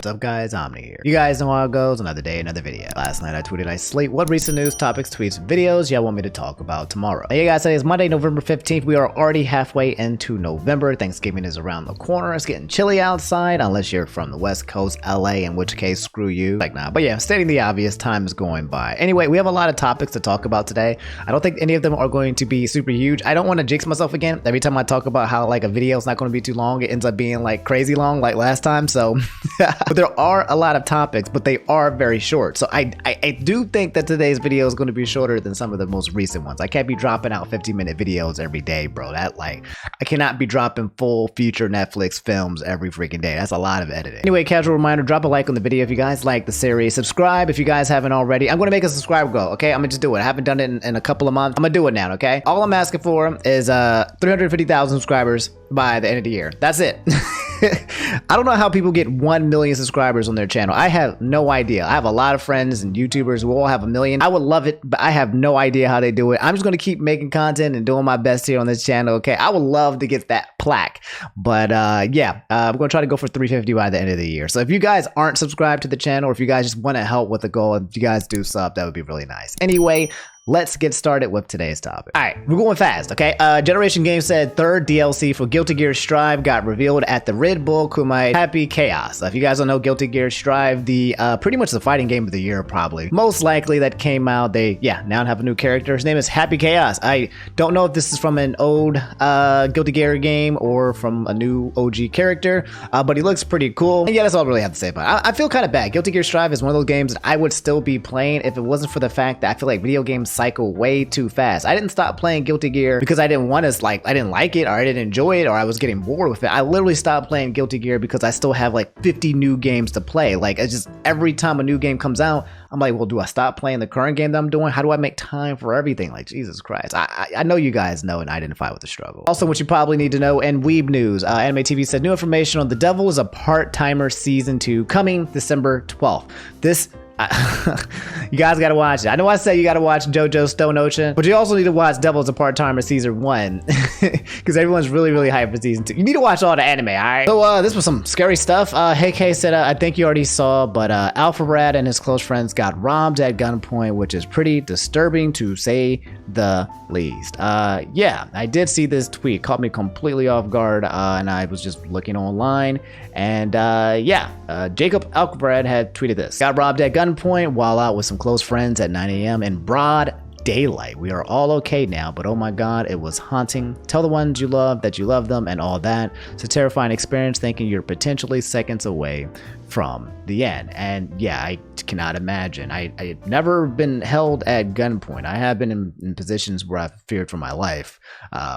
What's up guys, Omni here. You guys know how it goes, another day, another video. Last night I tweeted I slate what recent news topics, tweets, videos y'all want me to talk about tomorrow. Hey guys, today is Monday, November 15th. We are already halfway into November. Thanksgiving is around the corner. It's getting chilly outside, unless you're from the West Coast, LA, in which case, screw you. Like, nah, but yeah, stating the obvious, time is going by. Anyway, we have a lot of topics to talk about today. I don't think any of them are going to be super huge. I don't want to jinx myself again. Every time I talk about how like a video is not going to be too long, it ends up being like crazy long like last time, so but there are a lot of topics, but they are very short. So I do think that today's video is going to be shorter than some of the most recent ones. I can't be dropping out 50-minute videos every day, bro. That like, I cannot be dropping full feature Netflix films every freaking day. That's a lot of editing. Anyway, casual reminder, drop a like on the video if you guys like the series. Subscribe if you guys haven't already. I'm going to make a subscribe goal, okay? I'm going to just do it. I haven't done it in a couple of months. I'm going to do it now, okay? All I'm asking for is 350,000 subscribers by the end of the year. That's it. I don't know how people get 1 million subscribers on their channel. I have no idea. I have a lot of friends and YouTubers who all have 1 million. I would love it, but I have no idea how they do it. I'm just going to keep making content and doing my best here on this channel, okay? I would love to get that plaque, but yeah, we're going to try to go for 350 by the end of the year. So if you guys aren't subscribed to the channel, or if you guys just want to help with the goal, if you guys do sub, that would be really nice. Anyway, let's get started with today's topic. All right, we're going fast, okay? Generation Games said third DLC for Guilty Gear Strive got revealed at the Red Bull Kumai Happy Chaos. If you guys don't know Guilty Gear Strive, the pretty much the fighting game of the year, probably. Most likely that came out, they, yeah, now have a new character. His name is Happy Chaos. I don't know if this is from an old Guilty Gear game or from a new OG character, but he looks pretty cool. And yeah, that's all I really have to say about it. I feel kind of bad. Guilty Gear Strive is one of those games that I would still be playing if it wasn't for the fact that I feel like video games cycle way too fast. I didn't stop playing Guilty Gear because I didn't want to, like, I didn't like it or I didn't enjoy it or I was getting bored with it. I literally stopped playing Guilty Gear because I still have like 50 new games to play. Like, it's just every time a new game comes out, I'm like, well, do I stop playing the current game that I'm doing? How do I make time for everything? Like, Jesus Christ. I know you guys know and identify with the struggle. Also, what you probably need to know in Weeb News, Anime TV said new information on The Devil is a Part-Timer Season 2 coming December 12th. This you guys gotta watch it. I know I say you gotta watch JoJo's Stone Ocean, but you also need to watch Devil's a Part-Timer Season 1 because everyone's really hyped for Season 2. You need to watch all the anime, alright? So this was some scary stuff. Hey K said I think you already saw, but Alpharad and his close friends got robbed at gunpoint, which is pretty disturbing to say the least. Yeah, I did see this tweet. Caught me completely off guard, and I was just looking online, and yeah, Jacob Alpharad had tweeted this. Got robbed at gunpoint while out with some close friends at 9 a.m. in broad daylight. We are all okay now, but oh my god, it was haunting. Tell the ones you love that you love them and all that. It's a terrifying experience thinking you're potentially seconds away from the end. And yeah, I cannot imagine. I've never been held at gunpoint. I have been in positions where I've feared for my life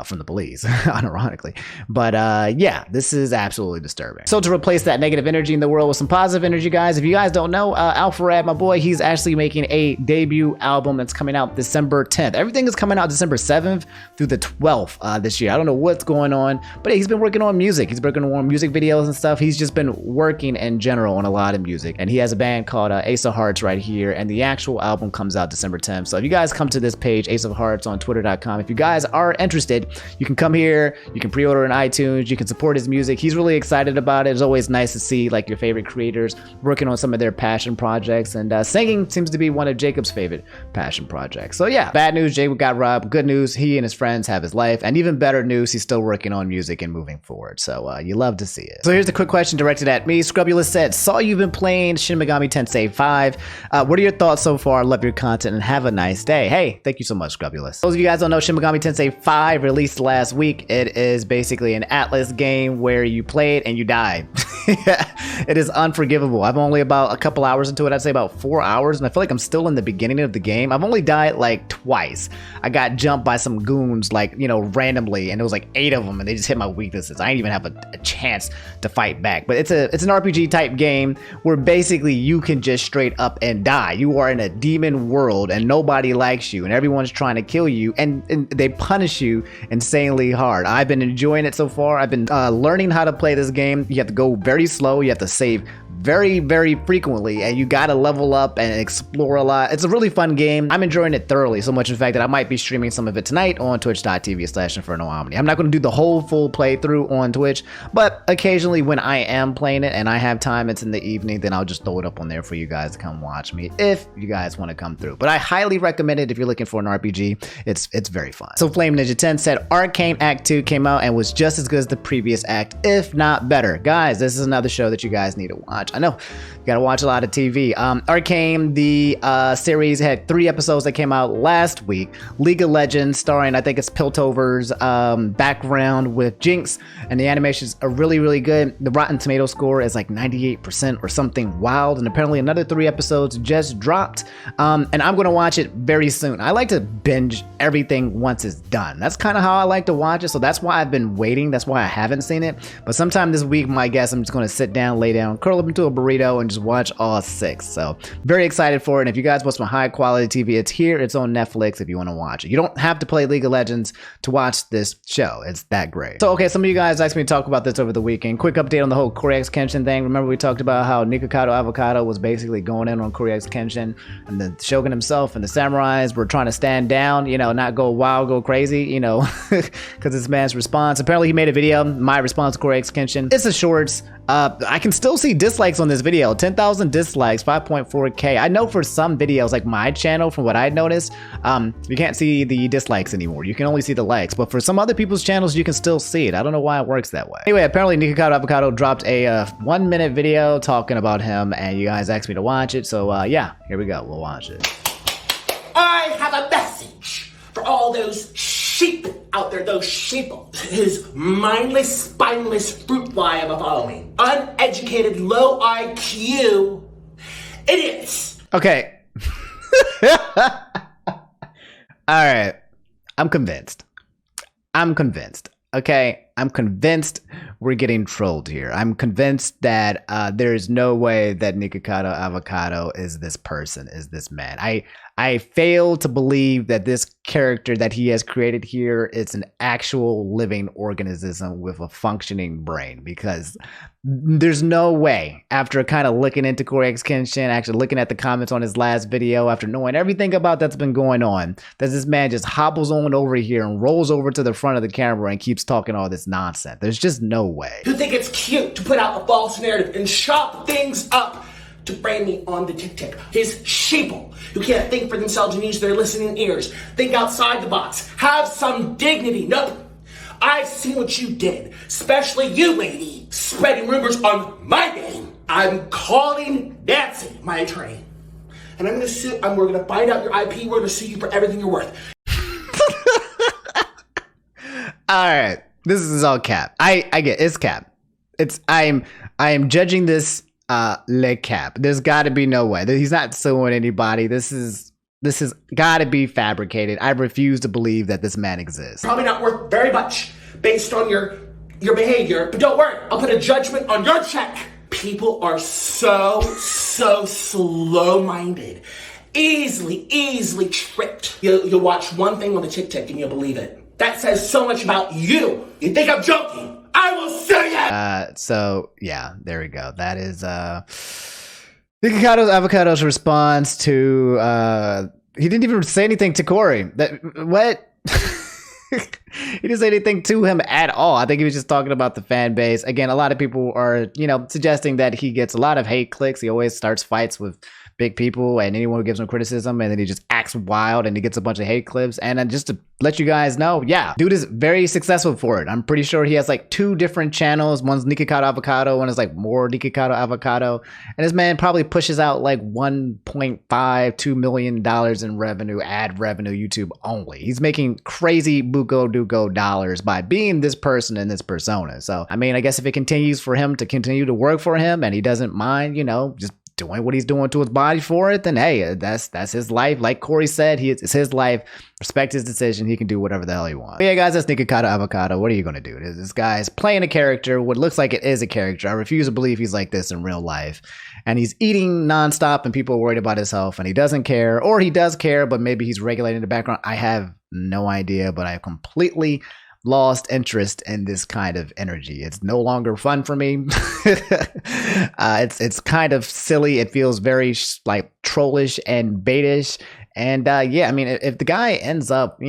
from the police, unironically. But yeah, this is absolutely disturbing. So to replace that negative energy in the world with some positive energy, guys, if you guys don't know, Alpharad, my boy, he's actually making a debut album that's coming out December 10th. Everything is coming out December 7th through the 12th this year. I don't know what's going on, but he's been working on music. He's working on music videos and stuff. He's just been working in general on a lot of music, and he has a band called Ace of Hearts right here, and the actual album comes out December 10th. So if you guys come to this page, Ace of Hearts on twitter.com, if you guys are interested, you can come here, you can pre-order in iTunes, you can support his music. He's really excited about it. It's always nice to see like your favorite creators working on some of their passion projects, and singing seems to be one of Jacob's favorite passion projects. So yeah, bad news, Jacob got robbed. Good news, he and his friends have his life, and even better news, he's still working on music and moving forward. So you love to see it. So here's the quick question directed at me. Scrubulous said, saw you've been playing Shin Megami Tensei 5. What are your thoughts so far? Love your content and have a nice day. Hey, thank you so much, Scrubulous. Those of you guys don't know, Shin Megami Tensei 5 released last week. It is basically an Atlas game where you play it and you die. It is unforgivable. I'm only about a couple hours into it. I'd say about 4 hours, and I feel like I'm still in the beginning of the game. I've only died like like twice. I got jumped by some goons like, you know, randomly, and it was like 8 of them, and they just hit my weaknesses. I didn't even have a chance to fight back. But it's an RPG type game where basically you can just straight up and die. You are in a demon world and nobody likes you and everyone's trying to kill you, and they punish you insanely hard. I've been enjoying it so far. I've been learning how to play this game. You have to go very slow. You have to save very, very frequently, and you gotta level up and explore a lot. It's a really fun game. I'm enjoying it thoroughly, so much in fact that I might be streaming some of it tonight on twitch.tv/InfernoOmni. I'm not gonna do the whole full playthrough on Twitch, but occasionally when I am playing it and I have time, it's in the evening, then I'll just throw it up on there for you guys to come watch me if you guys want to come through. But I highly recommend it if you're looking for an RPG. It's very fun. So Flame Ninja 10 said Arcane Act 2 came out and was just as good as the previous act, if not better. Guys, this is another show that you guys need to watch. I know you gotta watch a lot of TV. Arcane, the series, had 3 episodes that came out last week. League of Legends, starring, I think it's Piltover's background with Jinx, and the animations are really, really good. The Rotten Tomato score is like 98% or something wild, and apparently another 3 episodes just dropped, and I'm gonna watch it very soon. I like to binge everything once it's done. That's kind of how I like to watch it, so that's why I've been waiting. That's why I haven't seen it, but sometime this week, my guess, I'm just gonna sit down, lay down, curl up into a burrito, and just watch all 6. So very excited for it. And if you guys want some high quality TV, it's here. It's on Netflix if you want to watch it. You don't have to play League of Legends to watch this show. It's that great. So okay, some of you guys asked me to talk about this over the weekend. Quick update on the whole CoryxKenshin thing. Remember we talked about how Nikocado Avocado was basically going in on CoryxKenshin, and the Shogun himself and the samurais were trying to stand down, you know, not go wild, go crazy, you know, because this man's response. Apparently he made a video, my response to CoryxKenshin. It's a shorts. I can still see dislikes on this video. 10,000 dislikes, 5.4K. I know for some videos, like my channel, from what I noticed, you can't see the dislikes anymore. You can only see the likes. But for some other people's channels, you can still see it. I don't know why it works that way. Anyway, apparently Nikocado Avocado dropped a 1-minute video talking about him, and you guys asked me to watch it. So yeah, here we go. We'll watch it. I have a message for all those sheep out there, those sheeple, whose mindless, spineless fruit fly am following. Uneducated, low IQ idiots. Okay. All right. I'm convinced. Okay, I'm convinced we're getting trolled here. I'm convinced that there is no way that Nikocado Avocado is this person, is this man. I fail to believe that this character that he has created here is an actual living organism with a functioning brain, because there's no way, after kind of looking into CoryxKenshin, actually looking at the comments on his last video, after knowing everything about that's been going on, that this man just hobbles on over here and rolls over to the front of the camera and keeps talking all this nonsense. There's just no way. Who think it's cute to put out a false narrative and chop things up to frame me on the TikTok. His sheeple who can't think for themselves and use their listening ears. Think outside the box. Have some dignity. Nope. I've seen what you did, especially you, lady, spreading rumors on my name. I'm calling Nancy, my attorney, and I'm gonna sue. We're gonna find out your IP. We're gonna sue you for everything you're worth. All right, this is all cap. I get it's cap. I am judging this le cap. There's got to be no way. He's not suing anybody. This is got to be fabricated. I refuse to believe that this man exists. Probably not worth very much based on your behavior, but don't worry. I'll put a judgment on your check. People are so slow-minded. Easily tricked. You'll watch one thing on the TikTok and you'll believe it. That says so much about you. You think I'm joking? I will sue you! So, yeah, there we go. That is, Nikocado Avocado's response to, he didn't even say anything to Cory. What? He didn't say anything to him at all. I think he was just talking about the fan base. Again, a lot of people are, suggesting that he gets a lot of hate clicks. He always starts fights with big people and anyone who gives him criticism, and then he just acts wild and he gets a bunch of hate clips. And then just to let you guys know, yeah, dude is very successful for it. I'm pretty sure he has like 2 different channels. One's Nikocado Avocado, one is like more Nikocado Avocado. And this man probably pushes out like $1.5-2 million in revenue, ad revenue, YouTube only. He's making crazy buco duco dollars by being this person and this persona. So, I mean, I guess if it continues for him to continue to work for him and he doesn't mind, just doing what he's doing to his body for it, then hey, that's his life. Like Corey said, it's his life. Respect his decision. He can do whatever the hell he wants. But yeah, guys, that's Nikocado Avocado. What are you gonna do? This guy's playing a character, what looks like it is a character. I refuse to believe he's like this in real life. And he's eating nonstop, and people are worried about his health, and he doesn't care, or he does care, but maybe he's regulating the background. I have no idea, but I completely lost interest in this kind of energy. It's no longer fun for me. It's kind of silly. It feels very like trollish and baitish. And yeah, I mean, if the guy ends up,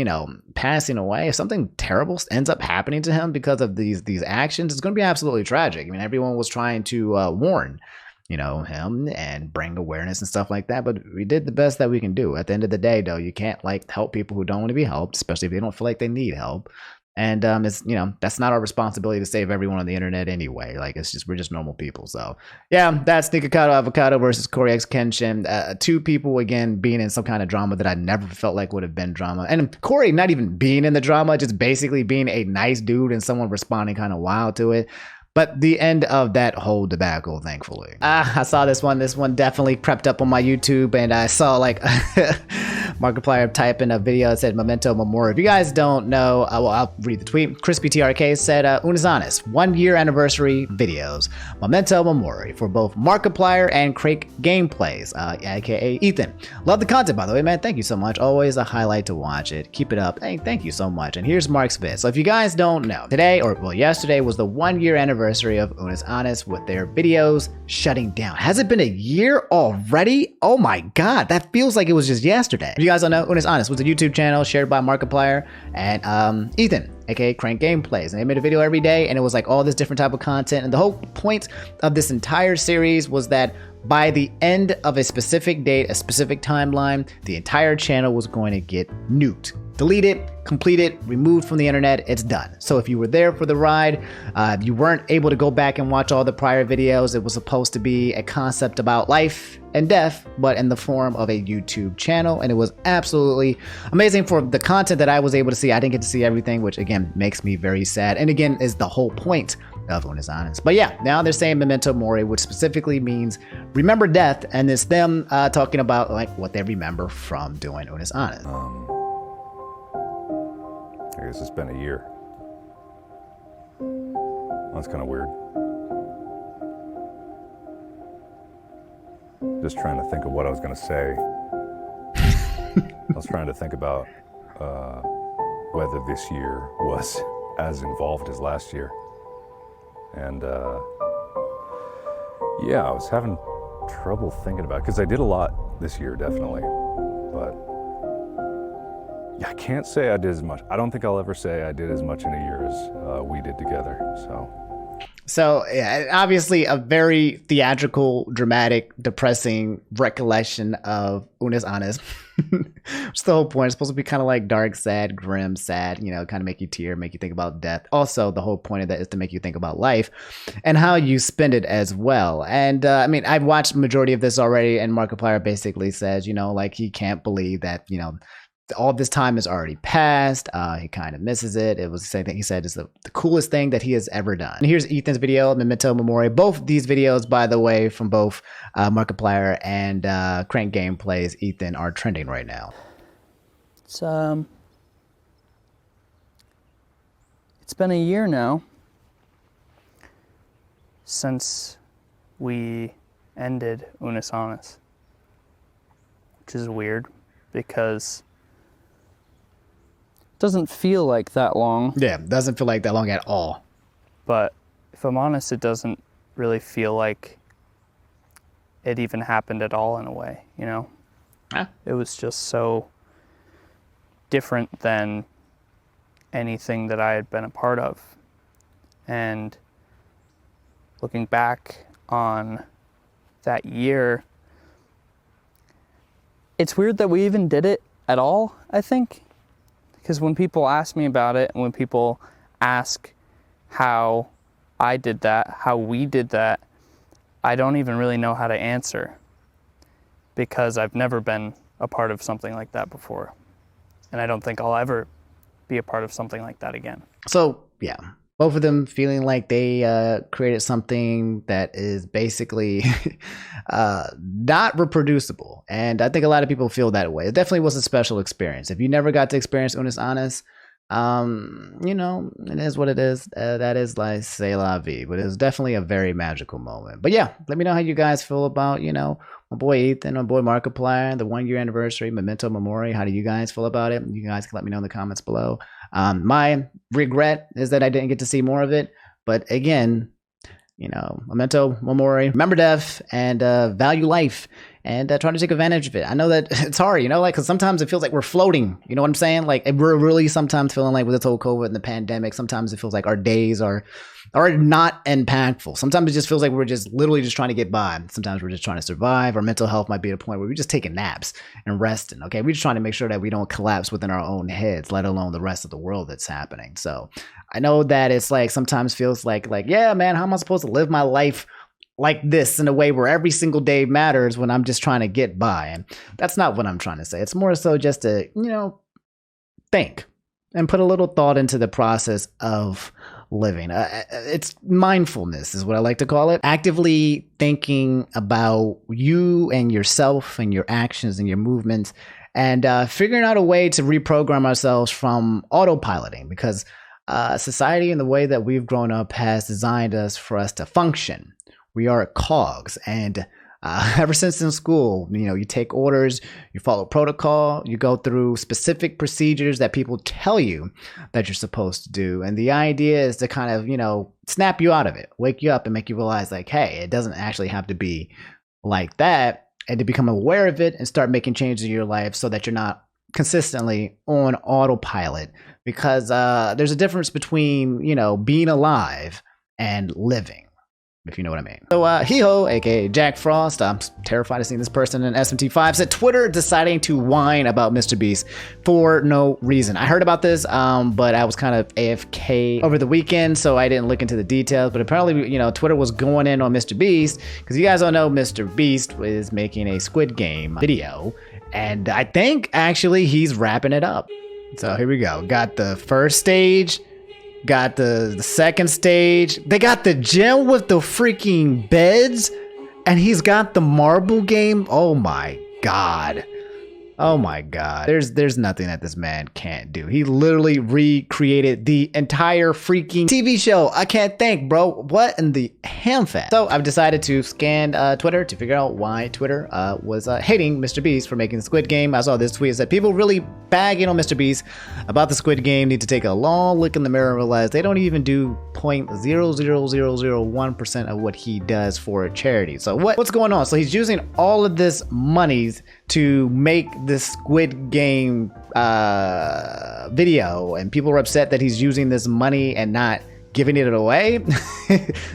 passing away, if something terrible ends up happening to him because of these actions, it's going to be absolutely tragic. I mean, everyone was trying to warn him and bring awareness and stuff like that. But we did the best that we can do. At the end of the day, though, you can't help people who don't want to be helped, especially if they don't feel like they need help. And it's that's not our responsibility to save everyone on the internet anyway. Like we're just normal people. So yeah, that's Nikocado Avocado versus CoryxKenshin. Two people again being in some kind of drama that I never felt like would have been drama. And Cory not even being in the drama, just basically being a nice dude and someone responding kind of wild to it. But the end of that whole debacle, thankfully. I saw this one. This one definitely crept up on my YouTube, and I saw Markiplier type in a video that said Memento Mori. If you guys don't know, I'll read the tweet. Crispy TRK said, Unus Annus, 1 year anniversary videos. Memento Mori for both Markiplier and Crankgameplays, aka Ethan. Love the content, by the way, man. Thank you so much. Always a highlight to watch it. Keep it up. Hey, thank you so much. And here's Mark's vid. So if you guys don't know, yesterday was the 1 year anniversary of Unus Annus with their videos shutting down. Has it been a year already? Oh my god, that feels like it was just yesterday. If you guys don't know, Unus Annus was a YouTube channel shared by Markiplier and Ethan, aka Crankgameplays, and they made a video every day, and it was like all this different type of content. And the whole point of this entire series was that by the end of a specific date, a specific timeline, the entire channel was going to get nuked. Deleted, completed, removed from the internet, it's done. So if you were there for the ride, you weren't able to go back and watch all the prior videos. It was supposed to be a concept about life and death, but in the form of a YouTube channel. And it was absolutely amazing for the content that I was able to see. I didn't get to see everything, which again, makes me very sad. And again, is the whole point of Unus Annus. But yeah, now they're saying Memento Mori, which specifically means remember death. And it's them talking about what they remember from doing Unus Annus. I guess it's been a year. That's kind of weird. Just trying to think of what I was going to say. I was trying to think about whether this year was as involved as last year. And yeah, I was having trouble thinking about it because I did a lot this year, definitely. But yeah, I can't say I did as much. I don't think I'll ever say I did as much in a year as we did together. So yeah, obviously a very theatrical, dramatic, depressing recollection of Unus Annus. Which the whole point. It's supposed to be kind of like dark, sad, grim, sad, kind of make you tear, make you think about death. Also, the whole point of that is to make you think about life and how you spend it as well. And I mean, I've watched the majority of this already, and Markiplier basically says, he can't believe that, all this time has already passed. He kind of misses it. It was the same thing he said is the coolest thing that he has ever done. And here's Ethan's video, Memento Mori. Both these videos, by the way, from both Markiplier and Crankgameplays, Ethan, are trending right now. It's been a year now since we ended Unus Annus, which is weird because doesn't feel like that long. Yeah, doesn't feel like that long at all. But if I'm honest, it doesn't really feel like it even happened at all in a way, Huh? It was just so different than anything that I had been a part of. And looking back on that year, it's weird that we even did it at all, I think. Because when people ask me about it, and when people ask how I did that, how we did that, I don't even really know how to answer. Because I've never been a part of something like that before. And I don't think I'll ever be a part of something like that again. So, yeah. both of them feeling like they created something that is basically not reproducible. And I think a lot of people feel that way. It definitely was a special experience. If you never got to experience Unus Annus, you know, it is what it is. That is like c'est la vie, but it was definitely a very magical moment. But yeah, let me know how you guys feel about, you know, my boy Ethan, my boy Markiplier, the 1 year anniversary, Memento Mori. How do you guys feel about it? You guys can let me know in the comments below. My regret is that I didn't get to see more of it, but again, you know, Memento Mori, remember death, and value life, and try to take advantage of it. I know that it's hard, you know, like, because sometimes it feels like we're floating, you know what I'm saying? Like, we're really sometimes feeling like with this whole COVID and the pandemic, sometimes it feels like our days are not impactful. Sometimes it just feels like we're just literally just trying to get by. Sometimes we're just trying to survive. Our mental health might be at a point where we're just taking naps and resting, okay? We're just trying to make sure that we don't collapse within our own heads, let alone the rest of the world that's happening. So I know that it's like sometimes feels like, yeah, man, how am I supposed to live my life like this in a way where every single day matters when I'm just trying to get by? And that's not what I'm trying to say. It's more so just to, you know, think and put a little thought into the process of living. It's mindfulness is what I like to call it. Actively thinking about you and yourself and your actions and your movements, and figuring out a way to reprogram ourselves from autopiloting, because society and the way that we've grown up has designed us for us to function. We are cogs, and ever since in school, you know, you take orders, you follow protocol, you go through specific procedures that people tell you that you're supposed to do. And the idea is to kind of, you know, snap you out of it, wake you up and make you realize like, hey, it doesn't actually have to be like that, and to become aware of it and start making changes in your life so that you're not consistently on autopilot. Because there's a difference between, you know, being alive and living, if you know what I mean. So Hiho, aka Jack Frost, I'm terrified of seeing this person in SMT5, said Twitter deciding to whine about MrBeast for no reason. I heard about this, but I was kind of AFK over the weekend, so I didn't look into the details. But apparently, you know, Twitter was going in on MrBeast, because you guys don't know MrBeast is making a Squid Game video, and I think actually he's wrapping it up. So here we go. Got the first stage. Got the second stage. They got the gym with the freaking beds. And he's got the marble game. Oh my God. Oh my God. There's nothing that this man can't do. He literally recreated the entire freaking TV show. I can't think, bro. What in the ham-fat? So I've decided to scan Twitter to figure out why Twitter was hating MrBeast for making the Squid Game. I saw this tweet that said people really bagging on MrBeast about the Squid Game need to take a long look in the mirror and realize they don't even do 0.00001% of what he does for a charity. So what's going on? So he's using all of this monies to make this Squid Game video, and people are upset that he's using this money and not giving it away.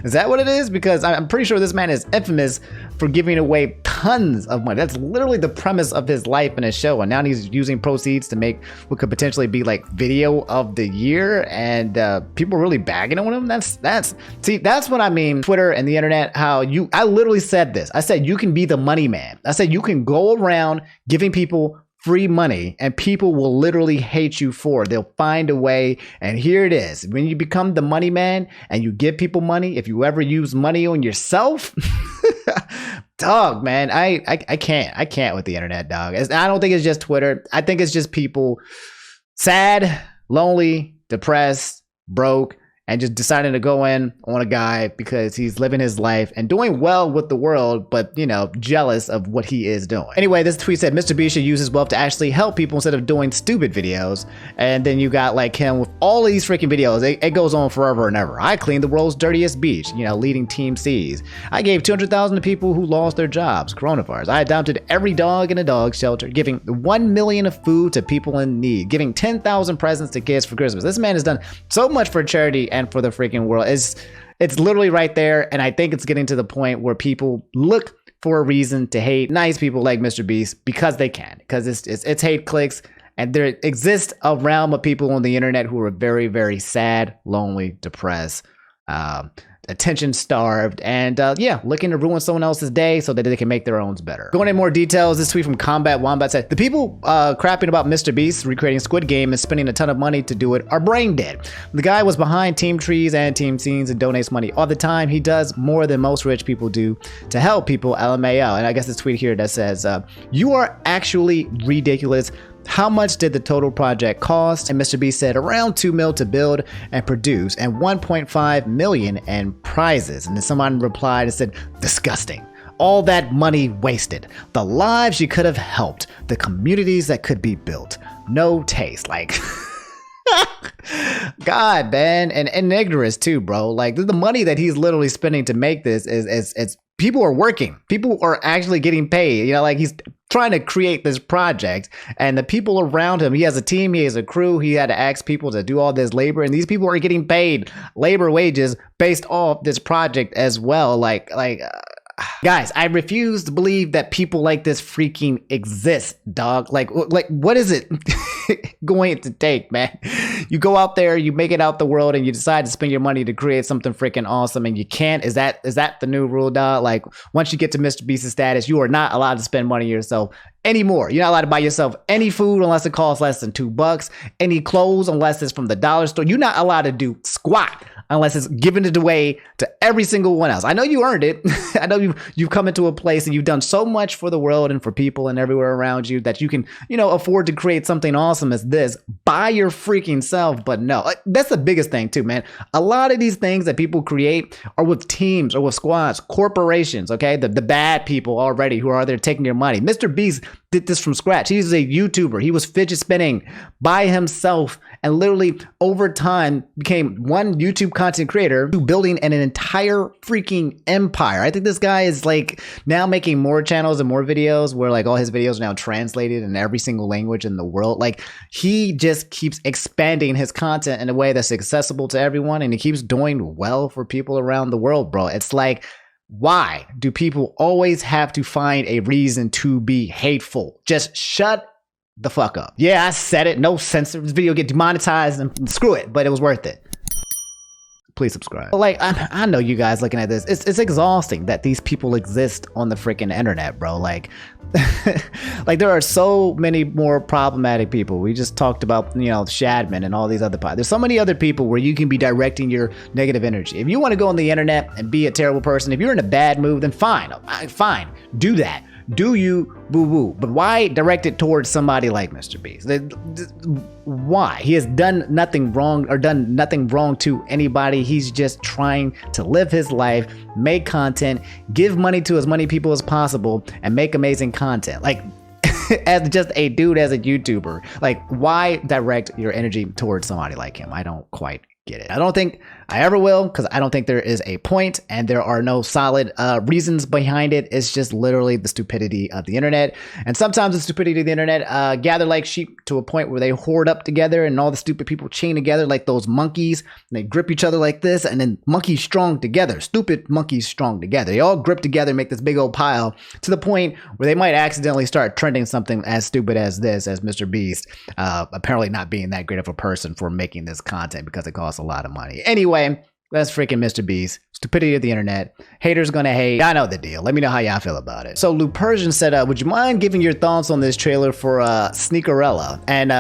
Is that what it is? Because I'm pretty sure this man is infamous for giving away tons of money. That's literally the premise of his life and his show, and now he's using proceeds to make what could potentially be like video of the year, and people are really bagging on him. That's what I mean. Twitter and the internet, I literally said this. I said you can be the money man. I said you can go around giving people free money and people will literally hate you for it. They'll find a way. And here it is. When you become the money man and you give people money, if you ever use money on yourself, dog, man, I can't with the internet, dog. I don't think it's just Twitter. I think it's just people sad, lonely, depressed, broke, and just deciding to go in on a guy because he's living his life and doing well with the world, but, you know, jealous of what he is doing. Anyway, this tweet said MrBeast should use his wealth to actually help people instead of doing stupid videos. And then you got like him with all these freaking videos. It goes on forever and ever. I cleaned the world's dirtiest beach, you know, leading Team C's. I gave 200,000 to people who lost their jobs, coronavirus. I adopted every dog in a dog shelter, giving 1 million of food to people in need, giving 10,000 presents to kids for Christmas. This man has done so much for charity and for the freaking world. It's literally right there, and I think it's getting to the point where people look for a reason to hate nice people like MrBeast because they can, because it's hate clicks, and there exists a realm of people on the internet who are very, very sad, lonely, depressed, attention starved, and yeah, looking to ruin someone else's day so that they can make their own better. Going into more details, this tweet from Combat Wombat said, the people crapping about MrBeast recreating Squid Game and spending a ton of money to do it are brain dead. The guy was behind Team Trees and Team Scenes and donates money all the time. He does more than most rich people do to help people, LMAO. And I guess this tweet here that says, you are actually ridiculous. How much did the total project cost? And MrBeast said around 2 mil to build and produce and 1.5 million in prizes. And then someone replied and said, disgusting. All that money wasted. The lives you could have helped. The communities that could be built. No taste. Like, God, man. And ignorance too, bro. Like the money that he's literally spending to make this is people are working. People are actually getting paid. You know, like he's trying to create this project, and the people around him, he has a team, he has a crew, he had to ask people to do all this labor, and these people are getting paid labor wages based off this project as well. Guys, I refuse to believe that people like this freaking exist, dog. Like what is it going to take, man? You go out there, you make it out the world, and you decide to spend your money to create something freaking awesome, and you can't. Is that the new rule, dog? Like, once you get to MrBeast's status, you are not allowed to spend money yourself anymore. You're not allowed to buy yourself any food unless it costs less than $2, any clothes unless it's from the dollar store. You're not allowed to do squat unless it's given it away to every single one else. I know you earned it. I know you've come into a place and you've done so much for the world and for people and everywhere around you that you can, afford to create something awesome as this by your freaking self. But no, that's the biggest thing too, man. A lot of these things that people create are with teams or with squads, corporations, okay? The bad people already who are there taking your money. MrBeast did this from scratch. He's a YouTuber. He was fidget spinning by himself and literally over time became one YouTube content creator to building an entire freaking empire. I think this guy is like now making more channels and more videos where like all his videos are now translated in every single language in the world. Like he just keeps expanding his content in a way that's accessible to everyone, and he keeps doing well for people around the world, bro. It's like, why do people always have to find a reason to be hateful? Just shut the fuck up. Yeah, I said it. No censor. This video get demonetized and screw it, but it was worth it. Please subscribe. Like, I know you guys looking at this. It's exhausting that these people exist on the freaking internet, bro. Like, like there are so many more problematic people. We just talked about, Shadman and all these other There's so many other people where you can be directing your negative energy. If you want to go on the internet and be a terrible person, if you're in a bad mood, then fine, do that. Do you, boo-boo. But why direct it towards somebody like MrBeast? Why? He has done nothing wrong to anybody. He's just trying to live his life, make content, give money to as many people as possible, and make amazing content. Like, as just a dude, as a YouTuber, like, why direct your energy towards somebody like him? I don't quite get it. I don't think I ever will, because I don't think there is a point and there are no solid reasons behind it. It's just literally the stupidity of the internet. And sometimes the stupidity of the internet gather like sheep to a point where they hoard up together, and all the stupid people chain together like those monkeys, and they grip each other like this, and then monkeys strong together, stupid monkeys strong together. They all grip together, make this big old pile to the point where they might accidentally start trending something as stupid as this, as MrBeast apparently not being that great of a person for making this content because it costs a lot of money. Anyway, that's freaking MrBeast. Stupidity of the internet. Haters gonna hate. I know the deal. Let me know how y'all feel about it. So Lou Persian said, would you mind giving your thoughts on this trailer for SNEAKERELLA? And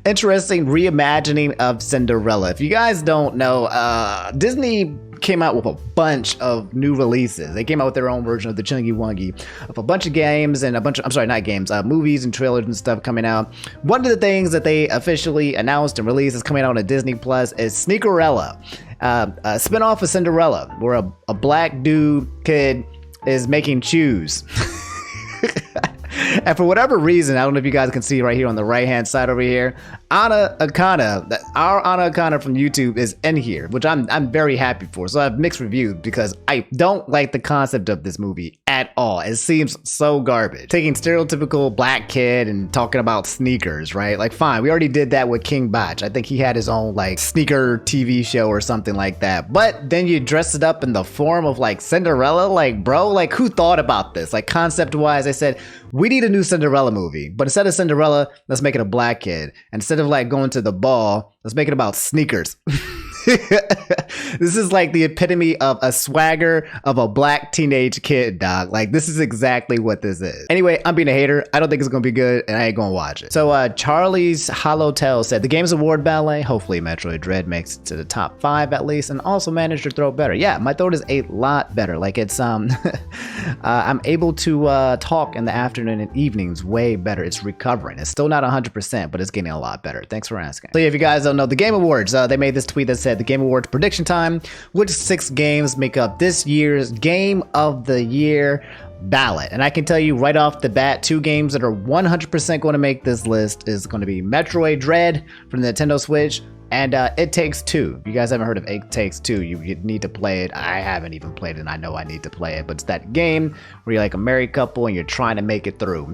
interesting reimagining of Cinderella. If you guys don't know, Disney came out with a bunch of new releases. They came out with their own version of the Chungy Wungy of a bunch of games and a bunch of, movies and trailers and stuff coming out. One of the things that they officially announced and released is coming out on Disney Plus is SNEAKERELLA, a spin-off of Cinderella, where a black dude kid is making shoes. And for whatever reason, I don't know if you guys can see right here on the right-hand side over here, Anna Akana, our Anna Akana from YouTube is in here, which I'm very happy for. So I have mixed reviews because I don't like the concept of this movie at all. It seems so garbage. Taking stereotypical black kid and talking about sneakers, right? Like, fine, we already did that with King Bach. I think he had his own like sneaker TV show or something like that. But then you dress it up in the form of like Cinderella, like, bro, like who thought about this? Like, concept-wise, I said, we need a new Cinderella movie, but instead of Cinderella, let's make it a black kid. Instead of like going to the ball, let's make it about sneakers. This is like the epitome of a swagger of a black teenage kid, dog. Like, this is exactly what this is. Anyway, I'm being a hater. I don't think it's gonna be good, and I ain't gonna watch it. So Charlie's Hollow Tale said the Games Award ballet. Hopefully Metroid Dread makes it to the top 5 at least, and also managed to throw better. Yeah, my throat is a lot better. Like, it's I'm able to talk in the afternoon and evenings way better. It's recovering. It's still not 100%, but it's getting a lot better. Thanks for asking. So yeah, if you guys don't know, the Game Awards, they made this tweet that said the Game Awards prediction time. Which 6 games make up this year's Game of the Year ballot? And I can tell you right off the bat, 2 games that are 100% going to make this list is going to be Metroid Dread from the Nintendo Switch and It Takes Two. If you guys haven't heard of It Takes Two, you need to play it. I haven't even played it, and I know I need to play it, but it's that game where you're like a married couple and you're trying to make it through.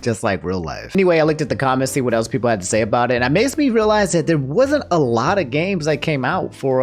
Just like real life. Anyway, I looked at the comments, see what else people had to say about it, and it makes me realize that there wasn't a lot of games that came out for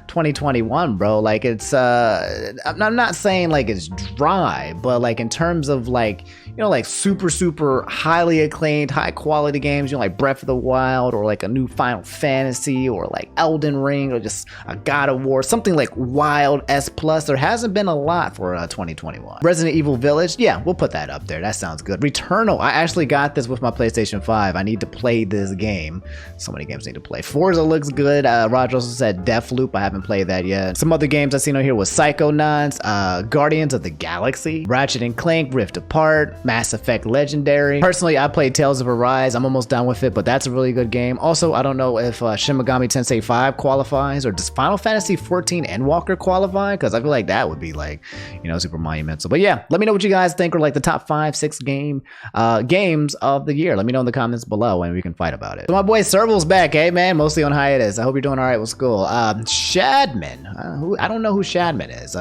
2021, bro. Like, it's I'm not saying like it's dry, but like in terms of like, you know, like super highly acclaimed, high quality games, you know, like Breath of the Wild or like a new Final Fantasy or like Elden Ring or just a God of War, something like Wild S+. There hasn't been a lot for 2021. Resident Evil Village, yeah, we'll put that up there. That sounds good. Returnal, I actually got this with my PlayStation 5. I need to play this game. So many games I need to play. Forza looks good. Roger also said Deathloop. I haven't played that yet. Some other games I seen on here was Psychonauts, Guardians of the Galaxy, Ratchet and Clank, Rift Apart, Mass Effect Legendary. Personally, I played Tales of Arise. I'm almost done with it, but that's a really good game. Also, I don't know if Shin Megami Tensei 5 qualifies, or does Final Fantasy 14 Endwalker qualify? Because I feel like that would be like, you know, super monumental. But yeah, let me know what you guys think are like the top 5-6 games of the year. Let me know in the comments below and we can fight about it. So my boy Serval's back, hey man, mostly on hiatus. I hope you're doing all right with school. Shadman, I don't know who Shadman is.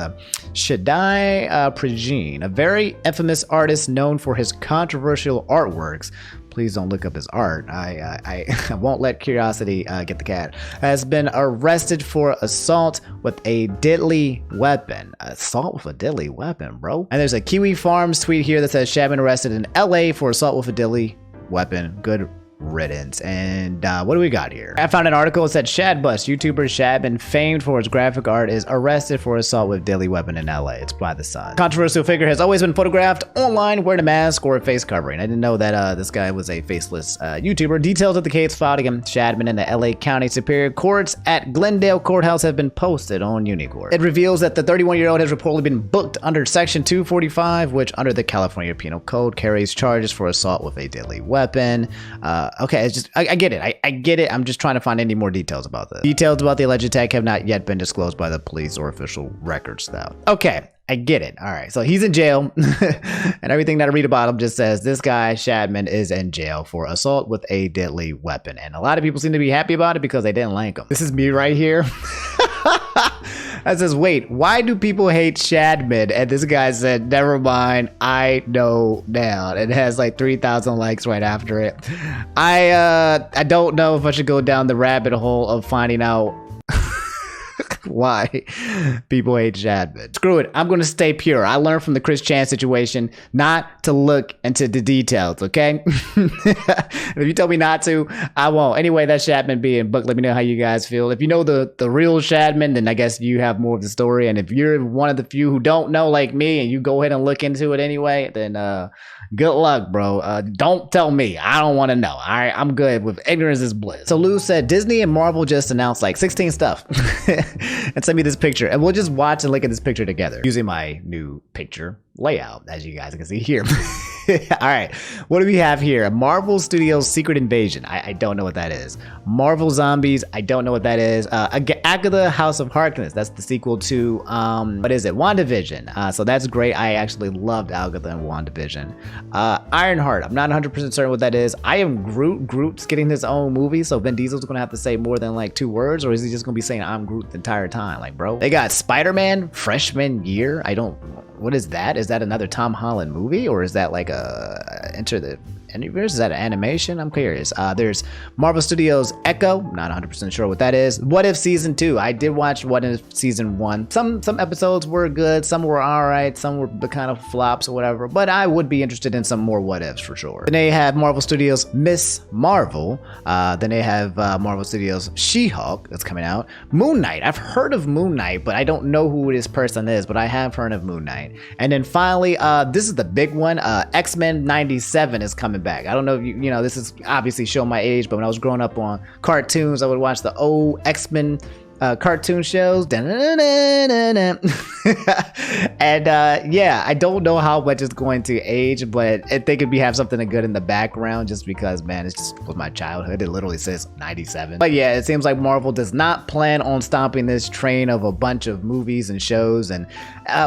Shaddai Prajin, a very infamous artist known for his controversial artworks. Please don't look up his art. I won't let curiosity get the cat. Has been arrested for assault with a deadly weapon. Assault with a deadly weapon, bro. And there's a Kiwi Farms tweet here that says Shadman arrested in LA for assault with a deadly weapon. Good riddance. And what do we got here? I found an article that said Shadbus, YouTuber Shadman, famed for his graphic art, is arrested for assault with deadly weapon in LA. It's by the Sun. Controversial figure has always been photographed online wearing a mask or a face covering. I didn't know that this guy was a faceless YouTuber. Details of the case filed against Shadman in the LA County Superior Courts at Glendale Courthouse have been posted on Unicourt. It reveals that the 31-year-old has reportedly been booked under Section 245, which under the California Penal Code carries charges for assault with a deadly weapon. Okay, it's just, I get it. I get it. I'm just trying to find any more details about this. Details about the alleged attack have not yet been disclosed by the police or official records, though. Okay, I get it. All right, so he's in jail, and everything that I read about him just says this guy, Shadman, is in jail for assault with a deadly weapon. And a lot of people seem to be happy about it because they didn't like him. This is me right here. That says, wait, why do people hate Shadman? And this guy said, never mind, I know now. It has like 3,000 likes right after it. I don't know if I should go down the rabbit hole of finding out why people hate Shadman. Screw it, I'm gonna stay pure. I learned from the Chris Chan situation not to look into the details, okay? If you tell me not to, I won't. Anyway, that's Shadman being booked. Let me know how you guys feel. If you know the real Shadman, then I guess you have more of the story. And if you're one of the few who don't know like me and you go ahead and look into it anyway, then good luck, bro. Don't tell me. I don't want to know. All right, I'm good with ignorance is bliss. So Lou said Disney and Marvel just announced like 16 stuff and sent me this picture, and we'll just watch and look at this picture together using my new picture layout, as you guys can see here. All right, what do we have here? Marvel Studios Secret Invasion. I don't know what that is. Marvel Zombies. I don't know what that is. Agatha House of Harkness. That's the sequel to what is it? WandaVision. So that's great. I actually loved Agatha and WandaVision. Ironheart. I'm not 100% certain what that is. I am Groot. Groot's getting his own movie, so Vin Diesel's gonna have to say more than like 2 words, or is he just gonna be saying I'm Groot the entire time? Like, bro. They got Spider-Man Freshman Year. What is that? Is that another Tom Holland movie, or is that like a Into the universe? Is that an animation? I'm curious. There's Marvel Studios Echo. Not 100% sure what that is. What If Season 2. I did watch What If Season 1. Some episodes were good. Some were alright. Some were kind of flops or whatever. But I would be interested in some more What Ifs for sure. Then they have Marvel Studios Miss Marvel. Then they have Marvel Studios She-Hulk that's coming out. Moon Knight. I've heard of Moon Knight, but I don't know who this person is, but I have heard of Moon Knight. And then finally, this is the big one. X-Men 97 is coming back. I don't know if you know, this is obviously showing my age, but when I was growing up on cartoons, I would watch the old X-Men cartoon shows. And yeah, I don't know how much it's going to age, but I think it'd have something good in the background just because, man, it's just was my childhood. It literally says 97. But yeah, it seems like Marvel does not plan on stopping this train of a bunch of movies and shows. And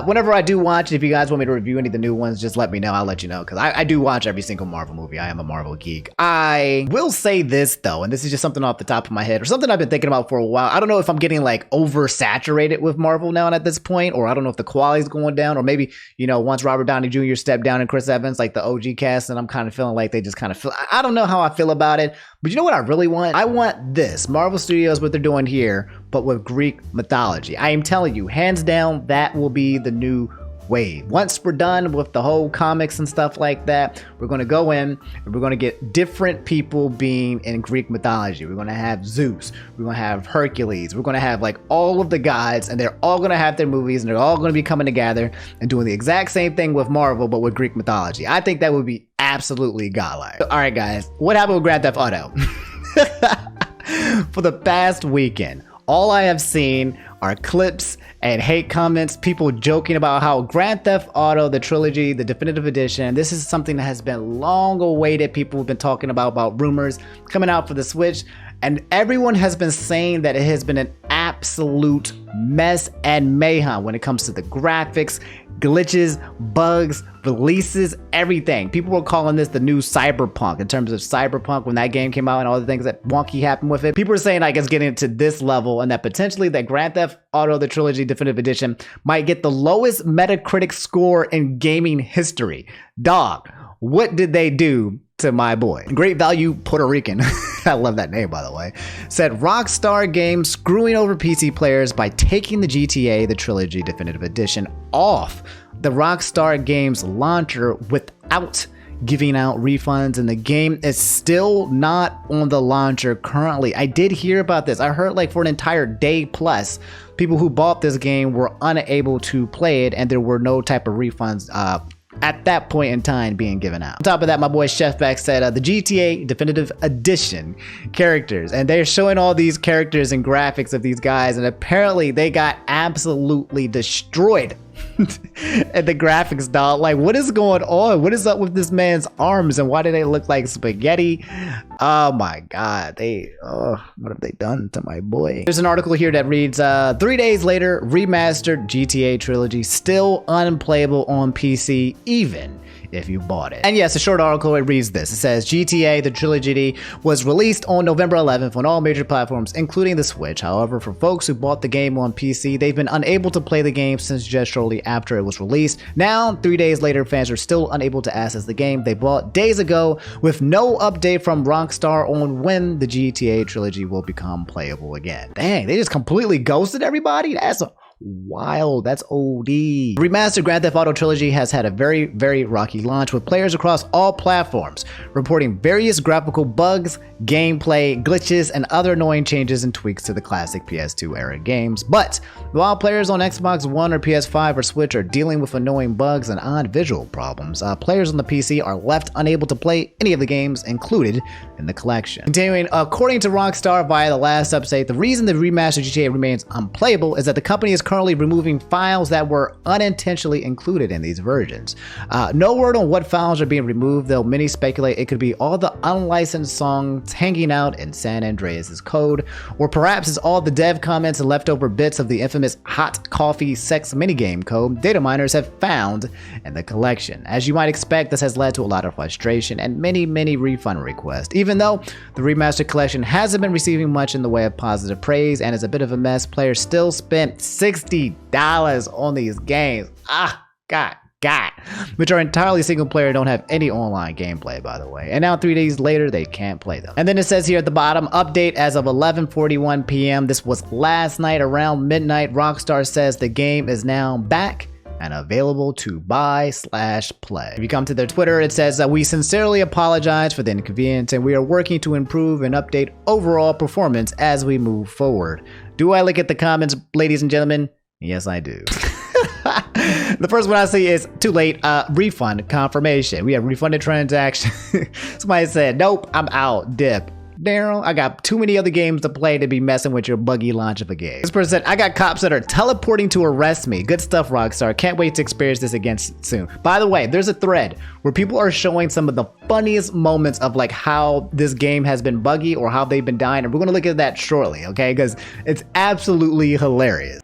whenever I do watch, if you guys want me to review any of the new ones, just let me know. I'll let you know, because I do watch every single Marvel movie. I am a Marvel geek. I will say this though, and this is just something off the top of my head, or something I've been thinking about for a while. I don't know if I'm getting like oversaturated with Marvel now at this point, or I don't know if the quality's going down, or maybe, you know, once Robert Downey Jr. stepped down and Chris Evans, like the OG cast, and I'm kind of feeling like they just kind of feel, I don't know how I feel about it, but you know what I really want? I want this Marvel Studios, what they're doing here, but with Greek mythology. I am telling you, hands down, that will be the new wave. Once we're done with the whole comics and stuff like that, we're going to go in and we're going to get different people being in Greek mythology. We're going to have Zeus, we're going to have Hercules, we're going to have like all of the gods, and they're all going to have their movies, and they're all going to be coming together and doing the exact same thing with Marvel, but with Greek mythology. I think that would be absolutely godlike. All right, guys, what happened with Grand Theft Auto? For the past weekend, all I have seen are clips and hate comments, people joking about how Grand Theft Auto, the trilogy, the definitive edition, this is something that has been long awaited. People have been talking about rumors coming out for the Switch, and everyone has been saying that it has been an absolute mess and mayhem when it comes to the graphics, glitches, bugs, releases, everything. People were calling this the new Cyberpunk in terms of Cyberpunk when that game came out and all the things that wonky happened with it. People are saying like it's getting to this level, and that potentially that Grand Theft Auto, the trilogy definitive edition, might get the lowest Metacritic score in gaming history. Dog, what did they do to my boy? Great Value Puerto Rican, I love that name by the way, said Rockstar Games screwing over PC players by taking the GTA, the Trilogy Definitive Edition, off the Rockstar Games launcher without giving out refunds, and the game is still not on the launcher currently. I did hear about this. I heard like for an entire day plus, people who bought this game were unable to play it, and there were no type of refunds at that point in time being given out. On top of that, my boy Chefback said the GTA Definitive Edition characters, and they're showing all these characters and graphics of these guys, and apparently they got absolutely destroyed. And the graphics, dog, like what is going on? What is up with this man's arms, and why do they look like spaghetti? Oh my god, what have they done to my boy? There's an article here that reads 3 days later, remastered GTA Trilogy still unplayable on PC even if you bought it. And yes, a short article, it reads this. It says GTA the Trilogy was released on November 11th on all major platforms, including the Switch. However, for folks who bought the game on PC, they've been unable to play the game since just shortly after it was released. Now, 3 days later, fans are still unable to access the game they bought days ago, with no update from Rockstar on when the GTA Trilogy will become playable again. Dang, they just completely ghosted everybody? That's wild. That's OD. Remastered Grand Theft Auto Trilogy has had a very rocky launch, with players across all platforms reporting various graphical bugs, gameplay glitches, and other annoying changes and tweaks to the classic PS2 era games. But while players on Xbox One or PS5 or Switch are dealing with annoying bugs and odd visual problems, players on the PC are left unable to play any of the games included in the collection. Continuing, according to Rockstar via the last update, the reason the remastered GTA remains unplayable is that the company is currently removing files that were unintentionally included in these versions. No word on what files are being removed, though many speculate it could be all the unlicensed songs hanging out in San Andreas' code, or perhaps it's all the dev comments and leftover bits of the infamous hot coffee sex minigame code data miners have found in the collection. As you might expect, this has led to a lot of frustration and many refund requests. Even though the remastered collection hasn't been receiving much in the way of positive praise and is a bit of a mess, players still spent $60 on these games. God forgot. Which are entirely single player, don't have any online gameplay, by the way. And now 3 days later, they can't play them. And then it says here at the bottom, update as of 11:41 p.m. This was last night around midnight. Rockstar says the game is now back and available to buy/play. If you come to their Twitter, it says that we sincerely apologize for the inconvenience and we are working to improve and update overall performance as we move forward. Do I look at the comments, ladies and gentlemen? Yes, I do. The first one I see is too late, refund confirmation. We have refunded transaction. Somebody said, nope, I'm out, dip. Daryl, I got too many other games to play to be messing with your buggy launch of a game. This person said, I got cops that are teleporting to arrest me. Good stuff, Rockstar. Can't wait to experience this again soon. By the way, there's a thread where people are showing some of the funniest moments of like how this game has been buggy or how they've been dying. And we're going to look at that shortly, okay? Because it's absolutely hilarious.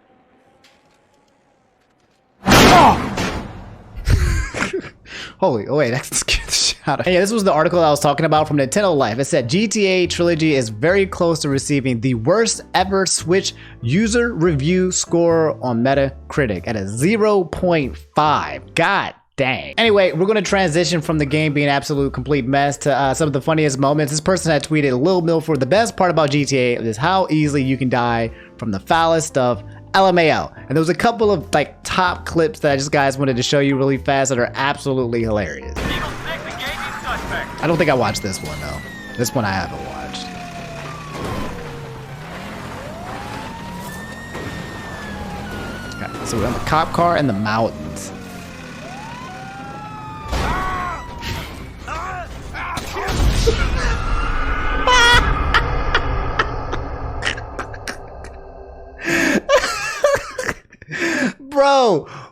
Holy, oh wait, that's scared the shit out of me. Yeah, this was the article I was talking about from Nintendo Life. It said GTA Trilogy is very close to receiving the worst ever Switch user review score on Metacritic at a 0.5. God dang. Anyway, we're going to transition from the game being an absolute complete mess to some of the funniest moments. This person had tweeted, Lil Milford, the best part about GTA is how easily you can die from the foulest stuff. LMAO. And there was a couple of like top clips that I just guys wanted to show you really fast that are absolutely hilarious. I don't think I watched this one though. This one I haven't watched. Okay, so we're on the cop car in the mountains.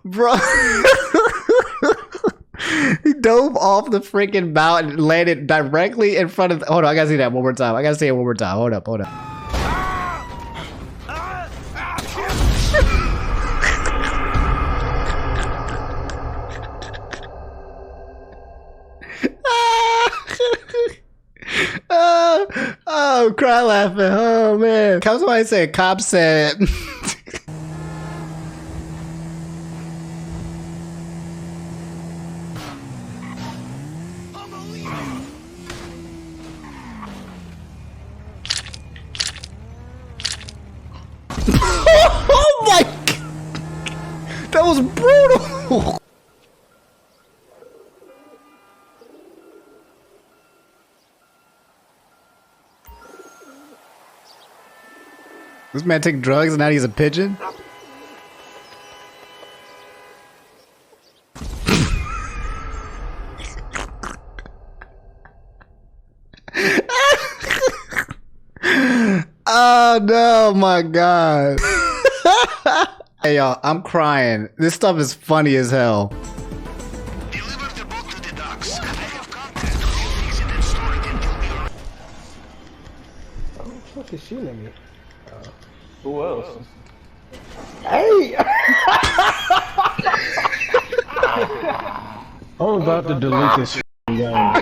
Bro. He dove off the freaking mountain and landed directly in front of. Hold on, I gotta see that one more time. I gotta see it one more time. Hold up. Oh, cry laughing. Oh man. Somebody said, cop said. Oh my God. That was brutal. This man took drugs and now he's a pigeon? Oh no, my God. Hey y'all, I'm crying. This stuff is funny as hell. Deliver the boat to the docks. I have contact. Visit and store it until we are. Who the fuck is shooting at me? Who else? Hey! I'm about to delete this game.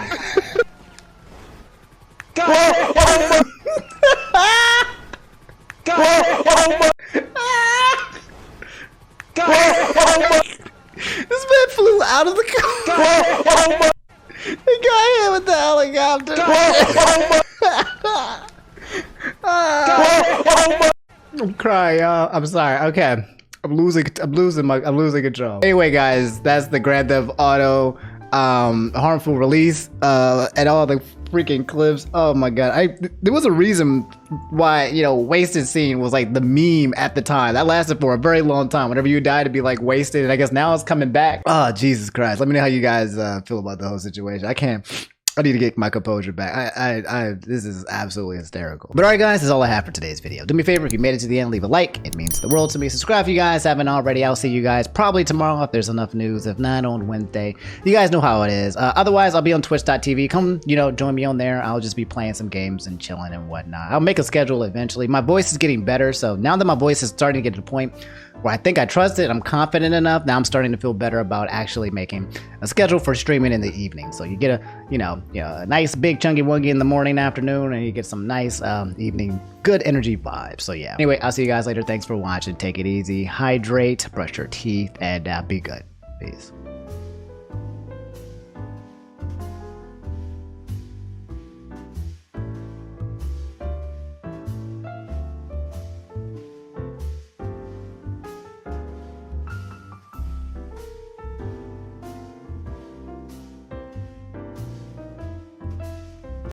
This man flew out of the car. He got hit with the helicopter. I'm crying, y'all. I'm sorry. Okay, I'm losing control. Anyway, guys, that's the Grand Theft Auto harmful release and all the freaking clips. Oh my God, there was a reason why, you know, wasted scene was like the meme at the time. That lasted for a very long time. Whenever you die to be like wasted, and I guess now it's coming back. Oh Jesus Christ, let me know how you guys feel about the whole situation. I need to get my composure back. This is absolutely hysterical. But alright guys, that's all I have for today's video. Do me a favor, if you made it to the end, leave a like. It means the world to me. Subscribe if you guys haven't already. I'll see you guys probably tomorrow if there's enough news. If not, on Wednesday. You guys know how it is. Otherwise, I'll be on twitch.tv. Come, you know, join me on there. I'll just be playing some games and chilling and whatnot. I'll make a schedule eventually. My voice is getting better, so now that my voice is starting to get to the point where I think I trust it, I'm confident enough, now I'm starting to feel better about actually making a schedule for streaming in the evening. So you get a nice big chunky wungy in the morning, afternoon, and you get some nice evening, good energy vibes. So yeah. Anyway, I'll see you guys later. Thanks for watching. Take it easy, hydrate, brush your teeth, and be good. Peace.